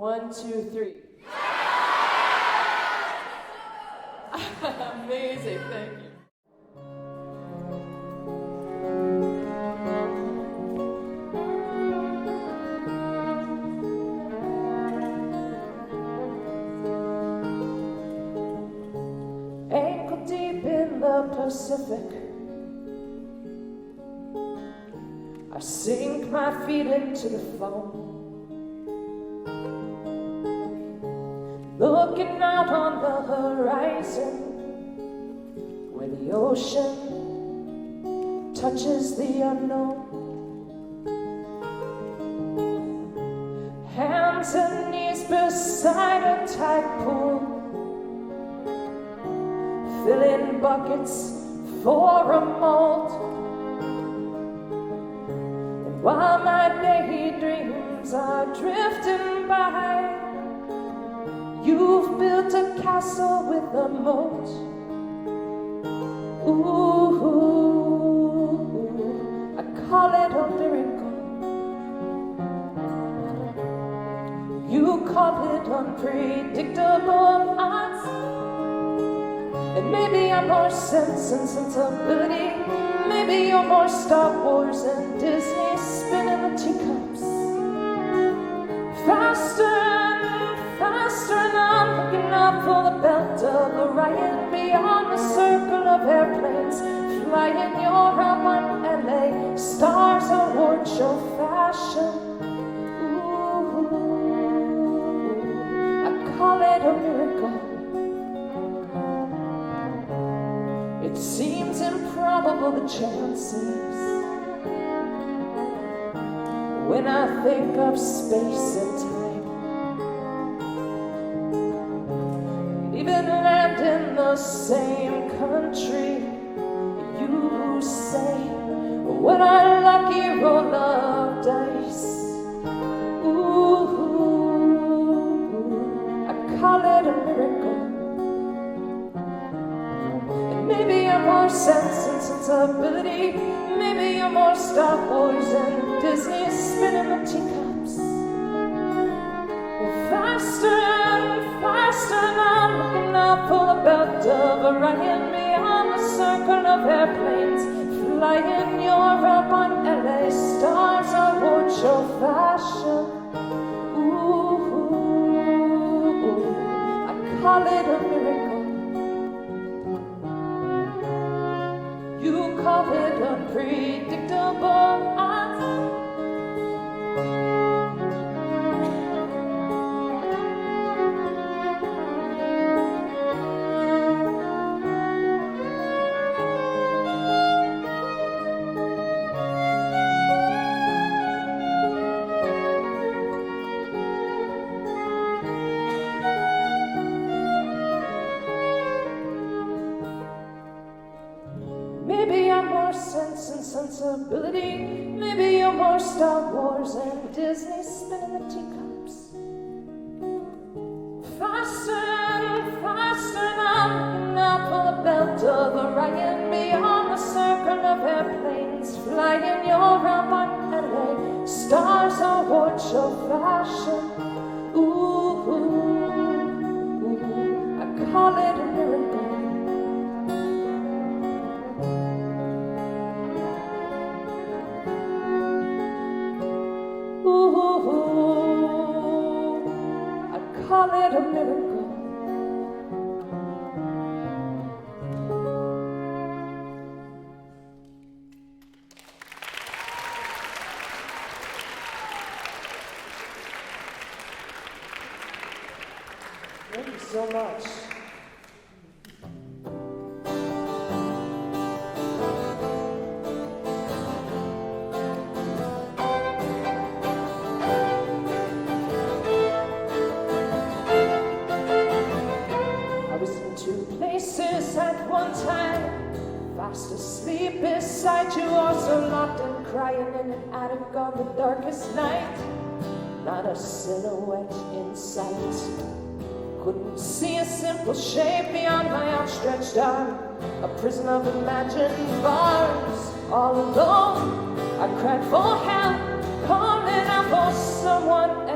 1, 2, 3. Amazing, thank you. Ankle deep in the Pacific, I sink my feet into the foam, looking out on the horizon where the ocean touches the unknown. Hands and knees beside a tide pool, filling buckets for a mold. And while my daydreams are drifting by, you've built a castle with a moat. Ooh, I call it a miracle. You call it unpredictable odds. And maybe I'm more Sense and Sensibility. Maybe you're more Star Wars and Disney spinning the teacups. Faster and faster, and I'm looking up for the belt of Orion, beyond the circle of airplanes flying. You're up on LA Stars Award show fashion. Ooh, I call it a miracle. It seems improbable, the chances, when I think of space and time. Even land in the same country. You say, what a lucky roll of dice. Ooh, I call it a miracle. Maybe I'm more Sense and Sensibility. Maybe you're more Star Wars and Disney spinning the teacups. Faster and faster, and I'm looking up for the belt of Orion, beyond the circle of airplanes flying. You're up on LA Stars Award show fashion. Ooh, I call it a miracle. You call it unpredictable odds. Maybe I'm more Sense and Sensibility. Maybe you're more Star Wars and Disney spinning the teacups. Faster and faster, and I'm looking out for the belt of Orion, beyond the circle of airplanes flying. You're up on LA Stars Award show fashion. Ooh, I call it a miracle. Call it a miracle. Thank you so much. At one time, fast asleep beside you, also locked and crying in an attic on the darkest night. Not a silhouette in sight. Couldn't see a simple shape beyond my outstretched arm. A prison of imagined bars. All alone, I cried for help, calling out for someone else.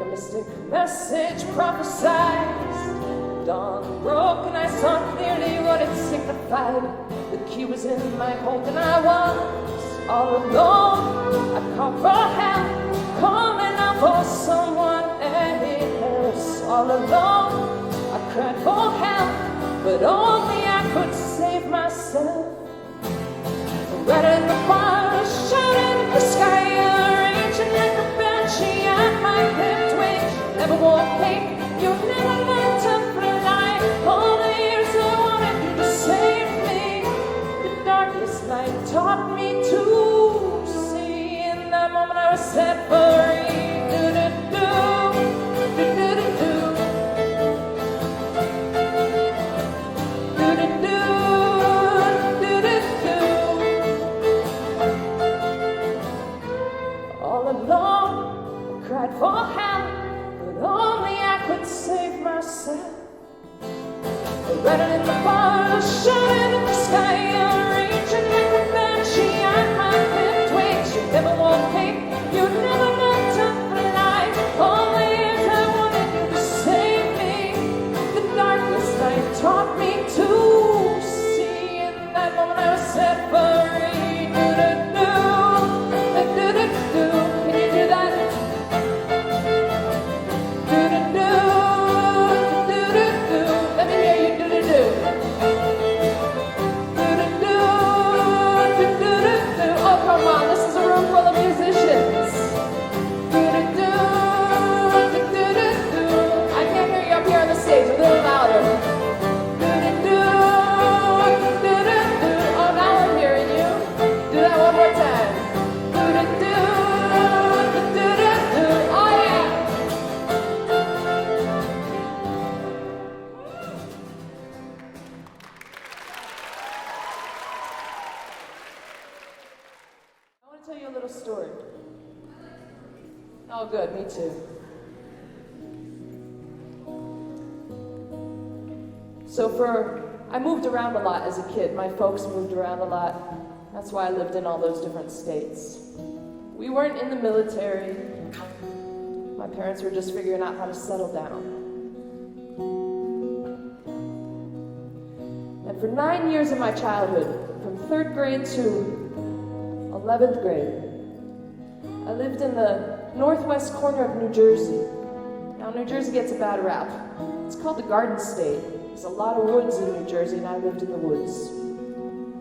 a mystic message prophesied. Dawn broke and I saw clearly what it signified. The key was in my hold and I was all alone. I called for help, calling out for someone else. All alone, I cried for help, but only I could save myself. Right in the fire, shouting in the sky, arranging like a banshee at my left wing. Never wore pink, you never learned to fly. All the years I wanted you to save me. The darkest night taught me to see. In that moment I was set free. Cried for help, but only I could save myself. Running in the fire, shouting in the sky, raging like a banshee at my left wing. You never wore pink, you never meant to fly. All the years I wanted you to save me. The darkest night taught me to see. In that moment I was set free. Can you do that? Let me hear you do-do-do. Do-do-do. Oh, come on, this is a room full of musicians. Do-do-do. I can't hear you up here on the stage, a little louder. Do-do-do. Oh, now I'm hearing you. Do that one more time. Do-do-do. Oh, yeah. I want to tell you a little story. Oh, good, me too. I moved around a lot as a kid. My folks moved around a lot. That's why I lived in all those different states. We weren't in the military. My parents were just figuring out how to settle down. And for 9 years of my childhood, from 3rd grade to 11th grade, I lived in the northwest corner of New Jersey. Now, New Jersey gets a bad rap. It's called the Garden State. There's a lot of woods in New Jersey, and I lived in the woods.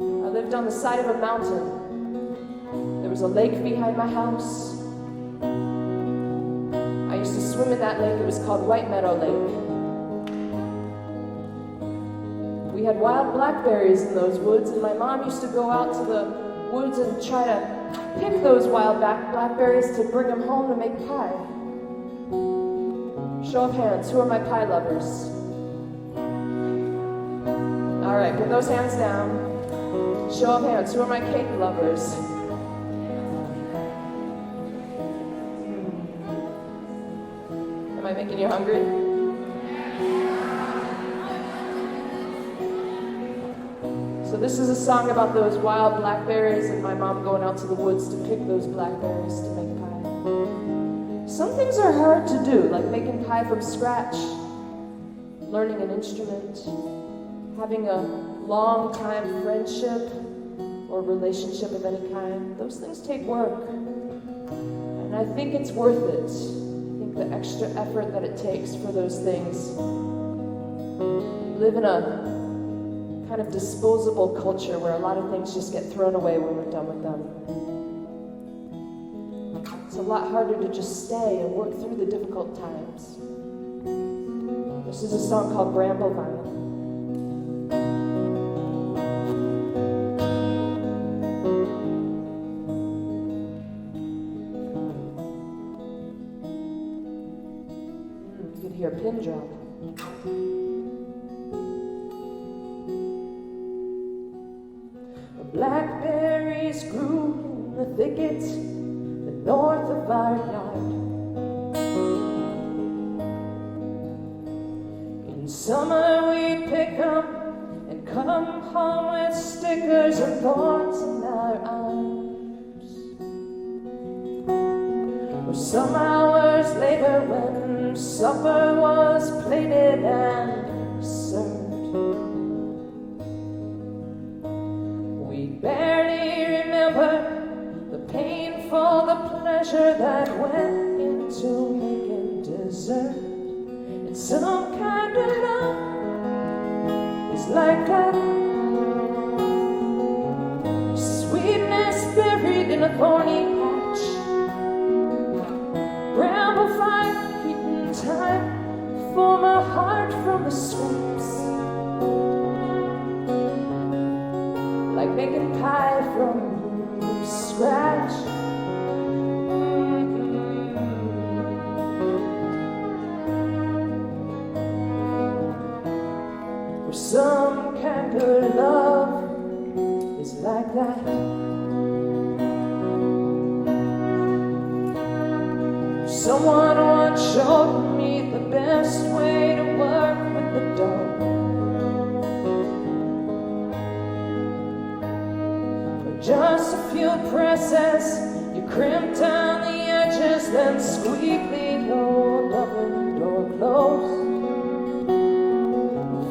I lived on the side of a mountain. There was a lake behind my house. I used to swim in that lake. It was called White Meadow Lake. We had wild blackberries in those woods, and my mom used to go out to the woods and try to pick those wild blackberries to bring them home to make pie. Show of hands, who are my pie lovers? All right, put those hands down. Show of hands, who are my cake lovers? Am I making you hungry? So this is a song about those wild blackberries and my mom going out to the woods to pick those blackberries to make pie. Some things are hard to do, like making pie from scratch, learning an instrument, having a long-time friendship or relationship of any kind. Those things take work. And I think it's worth it. I think the extra effort that it takes for those things. We live in a kind of disposable culture where a lot of things just get thrown away when we're done with them. It's a lot harder to just stay and work through the difficult times. This is a song called Bramble Vine. You can hear a pin drop. Blackberries grew in the thicket, the north of our yard. In summer we'd pick 'em and come home with stickers and thorns in our arms. Or some hours later when Supper was plated and served. We barely remember the painful, the pleasure that went into making dessert. And some kind of love is like that sweetness buried in a thorny patch. Bramble Vine, heating time for my heart from the scraps. Like making pie from scratch. Or some kind of love is like that. Someone once showed me the best way to work with the dough. Just a few presses, you crimp down the edges, then squeak the old oven door closed.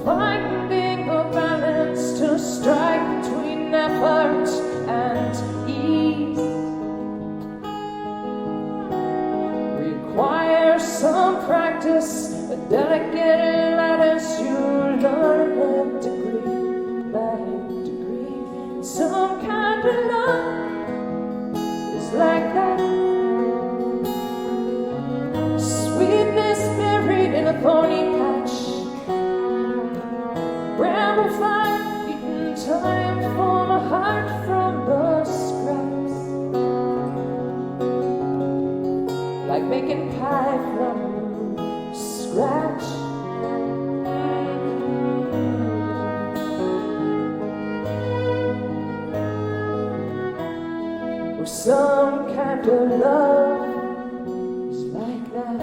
Finding a balance to strike between effort and ease requires some practice, a delicate lattice you learn at degree by degree. Some kind of love is like that sweetness buried in a thorny patch. Bramble Vine, eating time for my heart from the scraps. Like making pie from scratch. Or some kind of love is like that.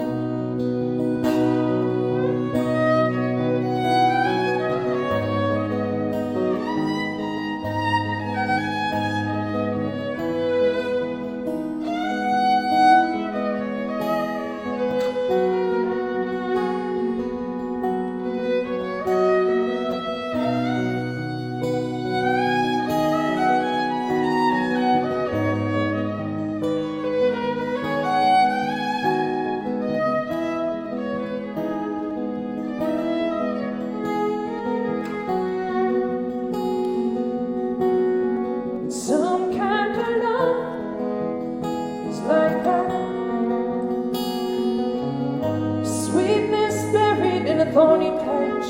Thorny patch,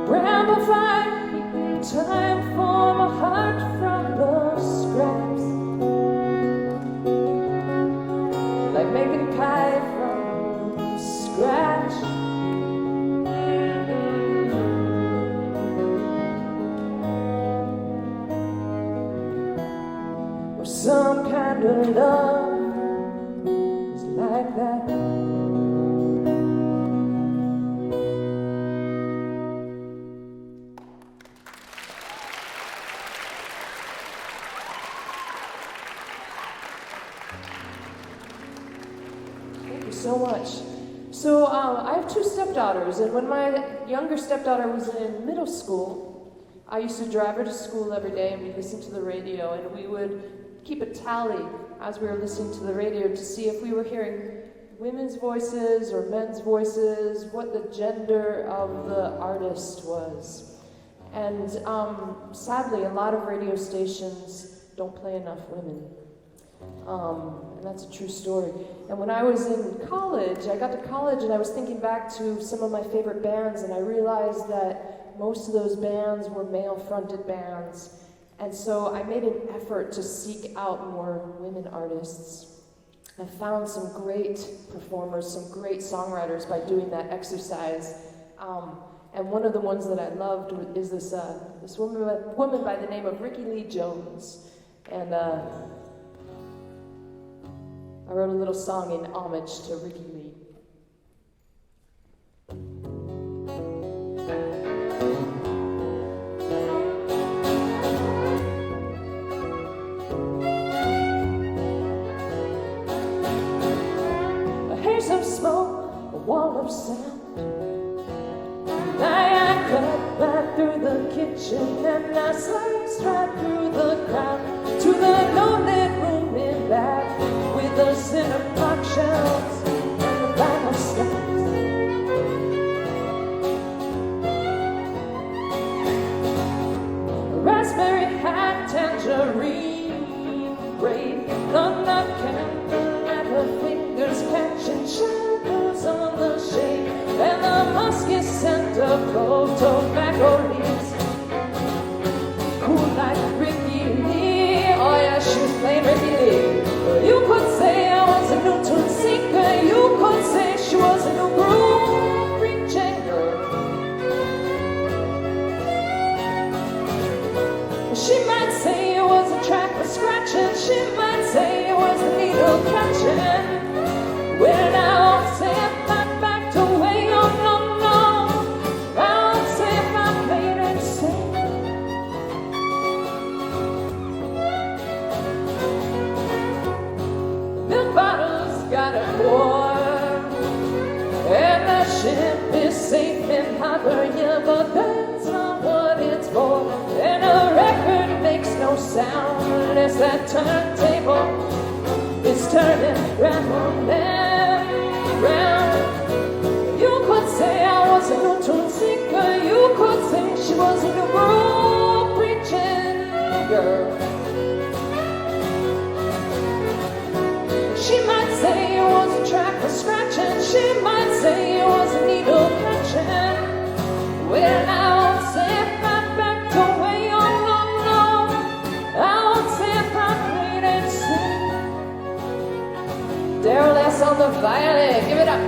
Bramble Vine, eating time for my heart from the scraps. Like making pie from scratch. Or some kind of love is like that. So much. So I have two stepdaughters, and when my younger stepdaughter was in middle school, I used to drive her to school every day, and we'd listen to the radio, and we would keep a tally as we were listening to the radio to see if we were hearing women's voices or men's voices, what the gender of the artist was. And sadly, a lot of radio stations don't play enough women. And that's a true story. And when I was in college, I got to college and I was thinking back to some of my favorite bands, and I realized that most of those bands were male-fronted bands. And so I made an effort to seek out more women artists. I found some great performers, some great songwriters by doing that exercise. And one of the ones that I loved is this woman by the name of Rickie Lee Jones. And I wrote a little song in homage to Rickie Lee. haze of smoke, a wall of sound. And I cut back through the kitchen and I sliced right through the crowd to the no-lit room in back with the cinder block shelves and the vinyl stacks. Raspberry hat, tangerine grape, none of candle at her fingers catching shadows on the shade, and the musky scent of cold tobacco leaves. Cool like Rickie Lee, oh yeah, she was playing Rickie Lee. You could say I was a new tune seeker, you could say she was a new groove reaching girl. She might say it was a track for scratching, she might say it was a needle catching. Well, I'll say if I backed away, oh no, no. I'll say if I played it safe. Milk bottles got it warm, and the ship is safe in harbor, yeah, but that's not what it's for. And a record makes no sound unless that turntable is turning round and round. You could say I was a new tune seeker, you could say she was a new groove preaching girl. She might say it was a track for scratching, she might say it was a needle catching. Well, I'll say if I backed away, oh no, no. I'll say if I played it safe. Daryl S on the violin, give it up.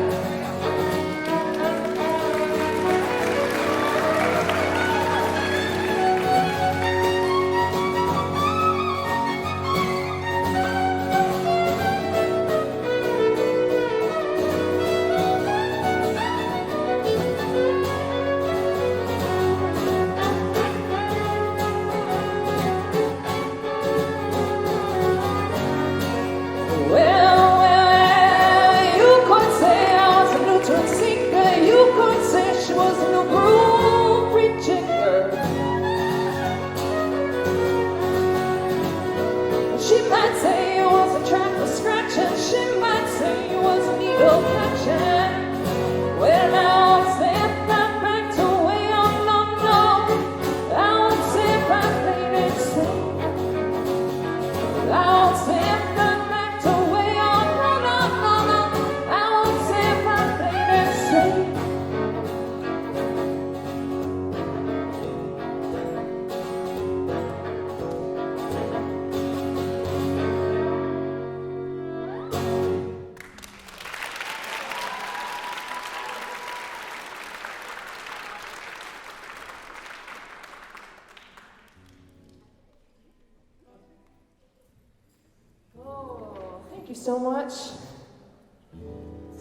So much.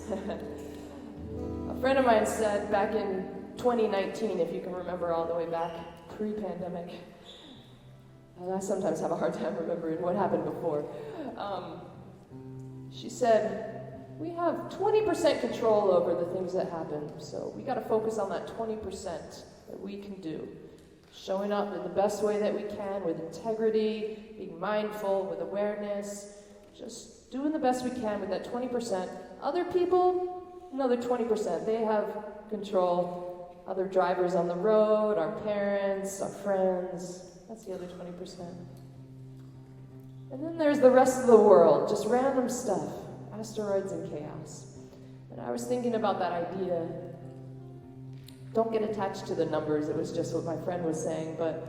A friend of mine said back in 2019, if you can remember all the way back pre-pandemic, and I sometimes have a hard time remembering what happened before, she said, we have 20% control over the things that happen, so we got to focus on that 20% that we can do. Showing up in the best way that we can, with integrity, being mindful, with awareness, just doing the best we can with that 20%. Other people, another 20%. They have control. Other drivers on the road, our parents, our friends. That's the other 20%. And then there's the rest of the world, just random stuff. Asteroids and Chaos. And I was thinking about that idea. Don't get attached to the numbers. It was just what my friend was saying. But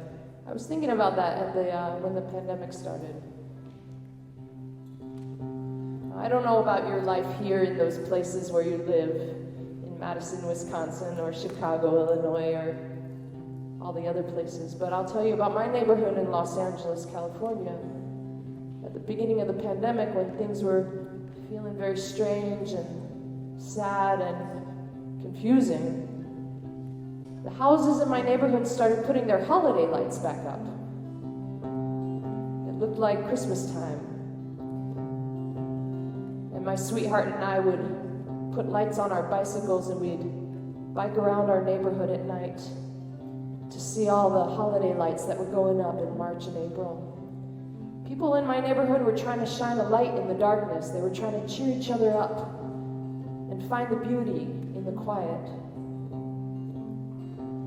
I was thinking about that at when the pandemic started. I don't know about your life here in those places where you live, in Madison, Wisconsin, or Chicago, Illinois, or all the other places, but I'll tell you about my neighborhood in Los Angeles, California. At the beginning of the pandemic, when things were feeling very strange and sad and confusing, the houses in my neighborhood started putting their holiday lights back up. It looked like Christmas time. And my sweetheart and I would put lights on our bicycles and we'd bike around our neighborhood at night to see all the holiday lights that were going up in March and April. People in my neighborhood were trying to shine a light in the darkness. They were trying to cheer each other up and find the beauty in the quiet.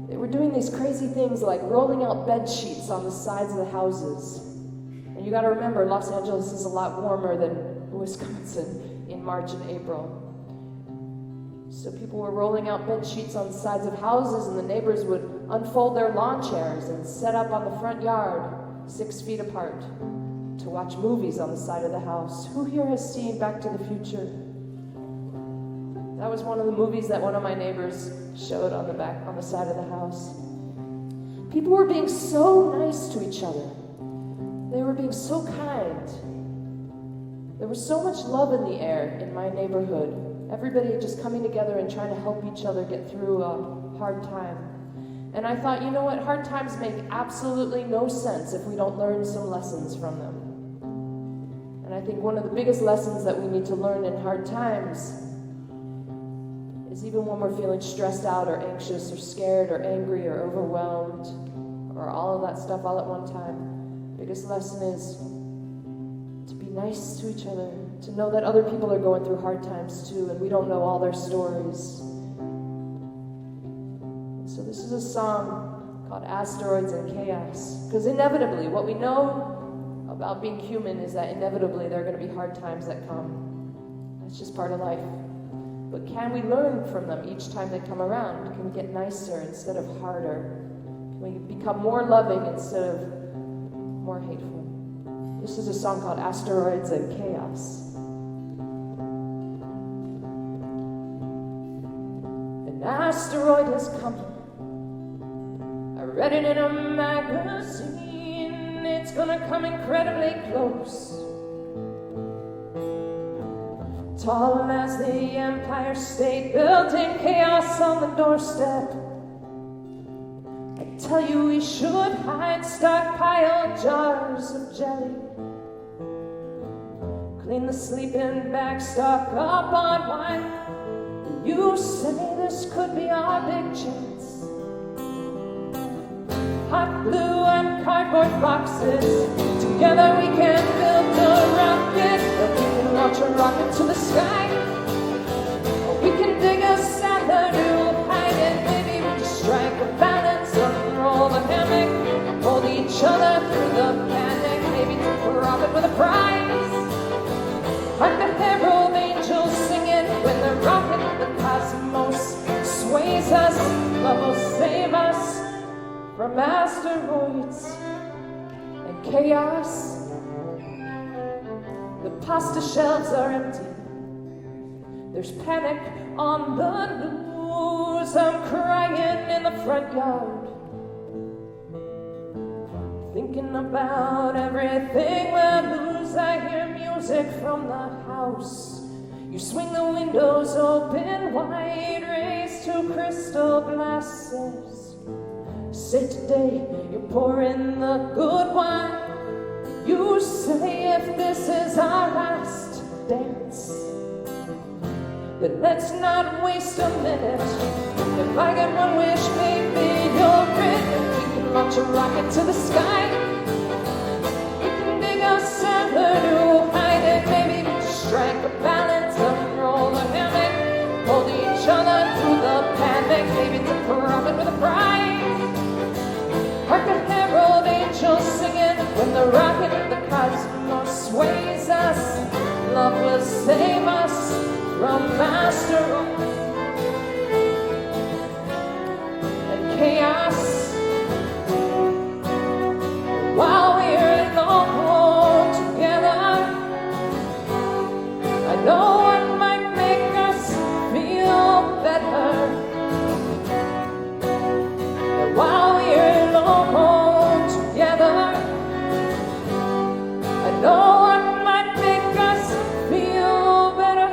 They were doing these crazy things like rolling out bed sheets on the sides of the houses. And you gotta remember, Los Angeles is a lot warmer than Wisconsin in March and April. So people were rolling out bed sheets on the sides of houses, and the neighbors would unfold their lawn chairs and set up on the front yard 6 feet apart to watch movies on the side of the house. Who here has seen Back to the Future? That was one of the movies that one of my neighbors showed on the side of the house. People were being so nice to each other. They were being so kind. There was so much love in the air in my neighborhood. Everybody just coming together and trying to help each other get through a hard time. And I thought, you know what? Hard times make absolutely no sense if we don't learn some lessons from them. And I think one of the biggest lessons that we need to learn in hard times is even when we're feeling stressed out or anxious or scared or angry or overwhelmed or all of that stuff all at one time, the biggest lesson is to be nice to each other, to know that other people are going through hard times too, and we don't know all their stories. So this is a song called Asteroids and Chaos, because inevitably, what we know about being human is that inevitably there are going to be hard times that come. That's just part of life. But can we learn from them each time they come around? Can we get nicer instead of harder? Can we become more loving instead of more hateful? This is a song called Asteroids and Chaos. An asteroid has come. I read it in a magazine. It's gonna come incredibly close. Tall as the Empire State Building, chaos on the doorstep. I tell you we should hide, stockpile jars of jelly. Clean the sleeping bag, stock up on wine. You say this could be our big chance. Hot glue and cardboard boxes, together we can build a rocket. We can launch a rocket to the sky. Or we can dig a Saturn, hide it. Maybe we just strike a balance, unroll the hammock, hold each other through the panic. Maybe take a rocket with a prize. Like the herald angels singing when the rocket of the cosmos sways us. Love will save us from asteroids and chaos. The pasta shelves are empty. There's panic on the news. I'm crying in the front yard, thinking about everything we'll lose. I hear music from the house. You swing the windows open wide, raise 2 crystal glasses. Say today you pour in the good wine. You say if this is our last dance, then let's not waste a minute. If I get one wish, maybe you'll grant it. We can launch a rocket to the sky. We can dig a cellar, hide it. Maybe we just strike a balance, unroll the hammock, hold each other through the panic. Maybe take a rocket with a prize. Hark the herald angels singing when the rocket of the cosmos sways us. Love will save us from asteroids and chaos. While we're alone together, I know what might make us feel better. And while we're alone together, I know what might make us feel better.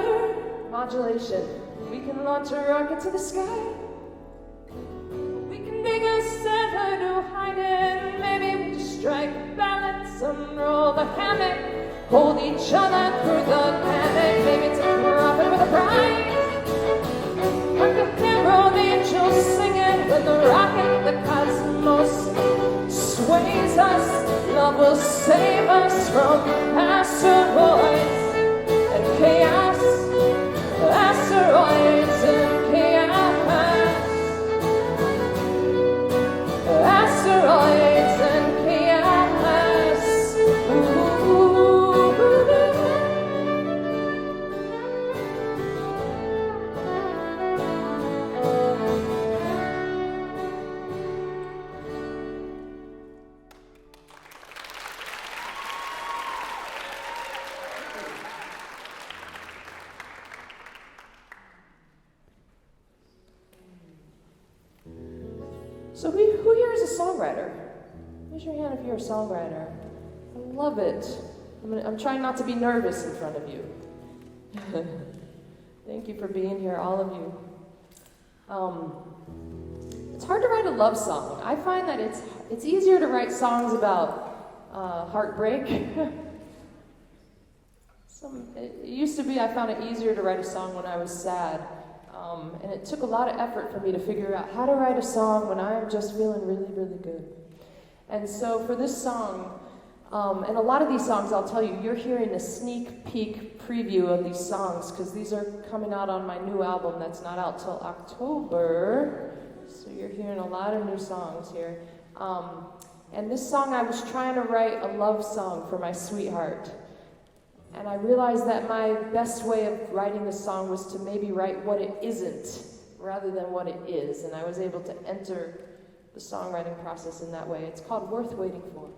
Modulation. We can launch a rocket to the sky. We can dig a cellar to hide it. Maybe we just strike a balance, unroll the hammock, hold each other through the panic. Maybe take a rocket with a prize. So who here is a songwriter? Raise your hand if you're a songwriter. I love it. I'm trying not to be nervous in front of you. Thank you for being here, all of you. It's hard to write a love song. I find that it's easier to write songs about heartbreak. It used to be I found it easier to write a song when I was sad. And it took a lot of effort for me to figure out how to write a song when I am just feeling really, really good. And so for this song, and a lot of these songs, I'll tell you, you're hearing a sneak peek preview of these songs because these are coming out on my new album that's not out till October. So you're hearing a lot of new songs here. And this song, I was trying to write a love song for my sweetheart. And I realized that my best way of writing this song was to maybe write what it isn't rather than what it is. And I was able to enter the songwriting process in that way. It's called Worth Waiting For.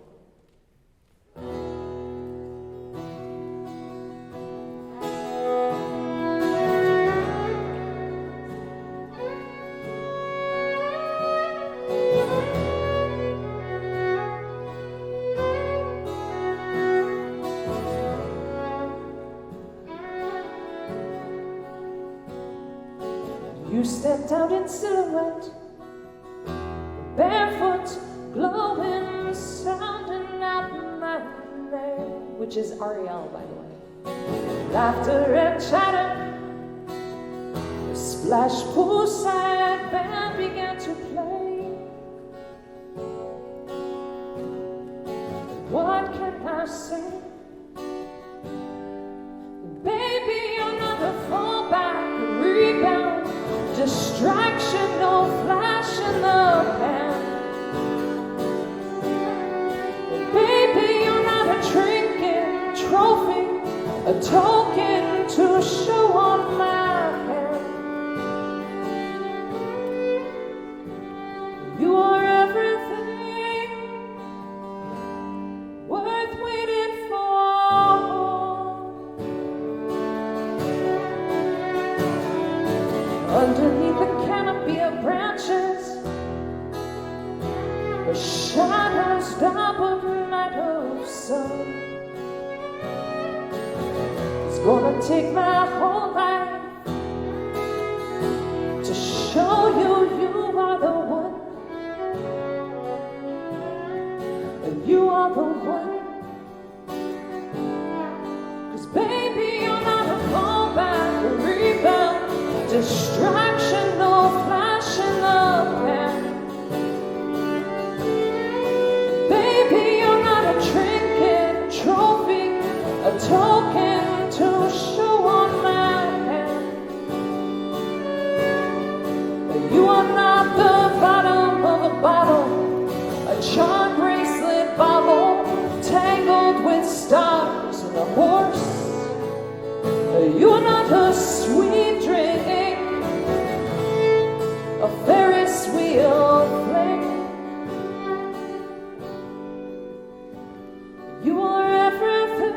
You stepped out in silhouette, barefoot, glowing, sounding out my name, which is Arielle, by the way. Laughter and chatter, the splash poolside band began to play. What can I say? Baby, you're not a fallback, rebound, distraction, no flash in the pan. Baby, you're not a trinket, trophy, a token to show on my hand. You are everything worth waiting for. Underneath the canopy of branches, the shadows double the night of sun. It's gonna take my whole life to show you you are the one, and you are the one. 'Cause baby, you're not a fallback, a rebound, distraction, no flash in the pan. Baby, you're not a trinket, trophy, a token to show on my hand. You are not the bottom of a bottle, a charm bracelet bauble, tangled with stars and a horse. You are not a sweet drink, a Ferris wheel fling. You are everything.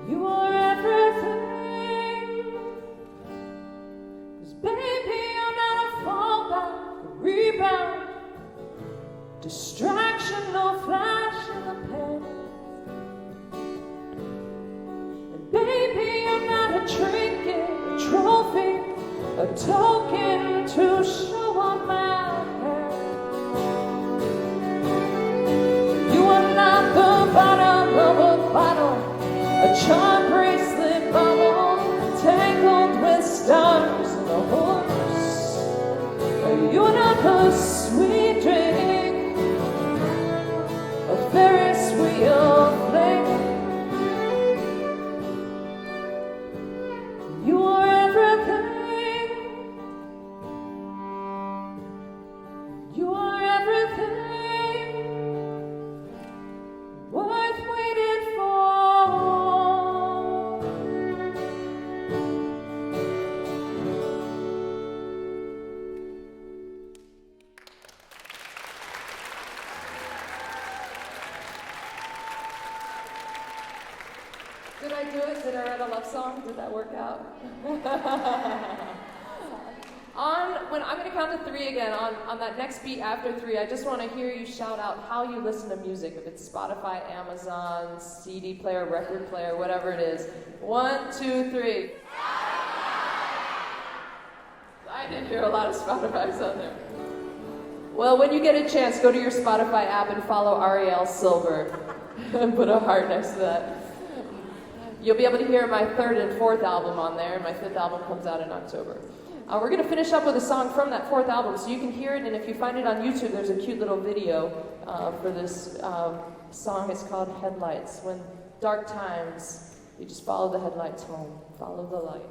You are everything. 'Cause baby, you're not a fallback, a rebound, distraction, no flash in the pan. And baby, you're not a trinket, a trophy, a token to show on my hand. You are not the bottom of a bottle, a charm bracelet bauble, tangled with stars and a horse. You're not a sweet drink, a Ferris wheel fling. You are everything. Did I do it? Did I write a love song? Did that work out? When I'm going to count to 3 again, on that next beat after 3, I just want to hear you shout out how you listen to music. If it's Spotify, Amazon, CD player, record player, whatever it is. 1, 2, 3. I did hear a lot of Spotify's on there. Well, when you get a chance, go to your Spotify app and follow Arielle Silver. And put a heart next to that. You'll be able to hear my 3rd and 4th album on there, and my 5th album comes out in October. We're going to finish up with a song from that 4th album, so you can hear it, and if you find it on YouTube, there's a cute little video for this song. It's called Headlights. When dark times, you just follow the headlights home, follow the light.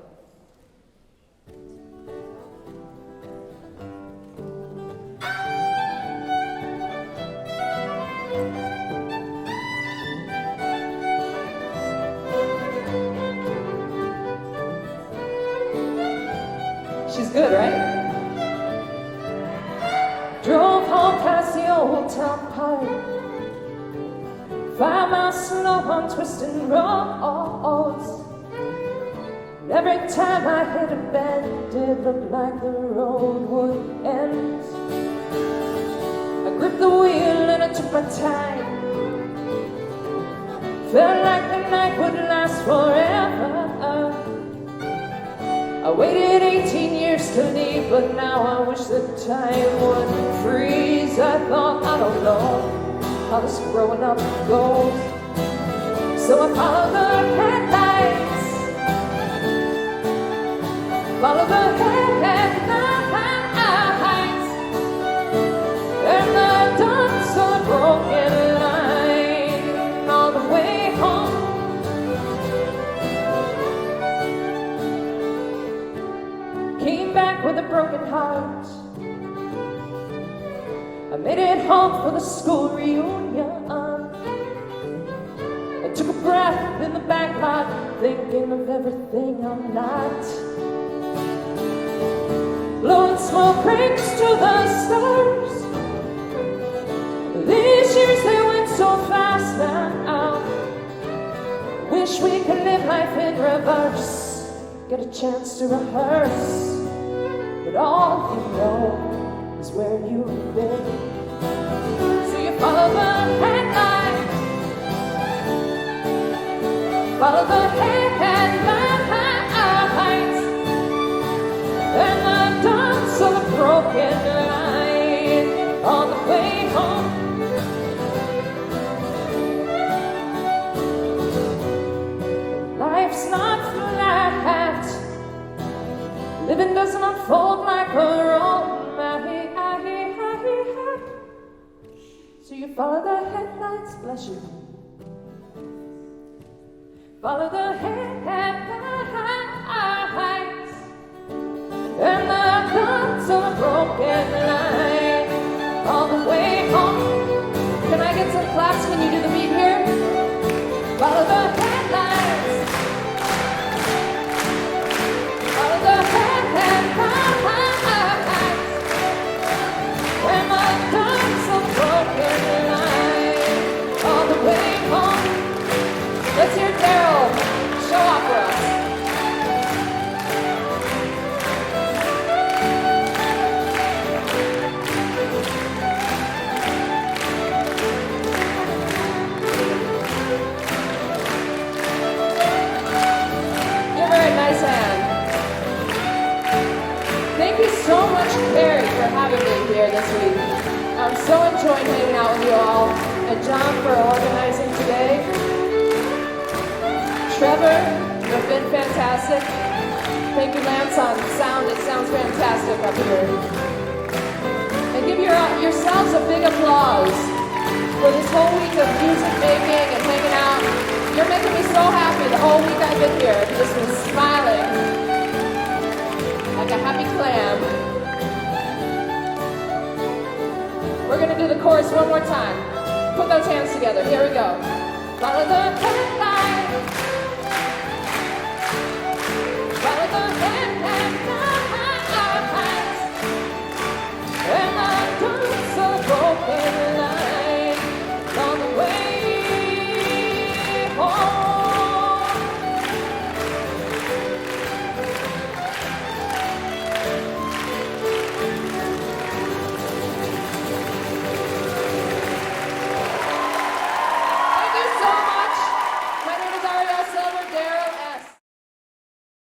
She's good, right? Drove home past the old town pike, 5 miles slow on twisting roads. And every time I hit a bend, it looked like the road would end. I gripped the wheel and I took my time. Felt like the night would last forever. I waited 18 years to leave, but now I wish that time would freeze. I thought, I don't know how this growing up goes, so I followed the headlights. Follow the headlights, and the dots of a broken line all the way home. Came back with a broken heart. I made it home for the school reunion. I took a breath in the back lot, thinking of everything I'm not. Blowing smoke rings to the stars. These years they went so fast now. Wish we could live life in reverse, get a chance to rehearse. But all you know is where you've been. So you follow the headlights, follow the headlights, and the dots of a broken line on the way home. Life's not flat, living doesn't unfold like a roll. So you follow the headlights, bless you. Follow the headlights, and the dots of a broken line all the way home. Can I get some claps? Can you do the beat here? Follow the headlights. Follow the headlights, and the dots of a broken line all the way home. Let's hear Daryl show off for us. Give her a nice hand. Thank you so much, Carrie, for having me here this week. I'm so enjoying hanging out with you all, and John for organizing today. Trevor, you've been fantastic. Thank you, Lance, on sound. It sounds fantastic up here. And give yourselves a big applause for this whole week of music making and hanging out. You're making me so happy the whole week I've been here. I've just been smiling like a happy clam. We're going to do the chorus one more time. Put those hands together. Here we go. Follow the headlights.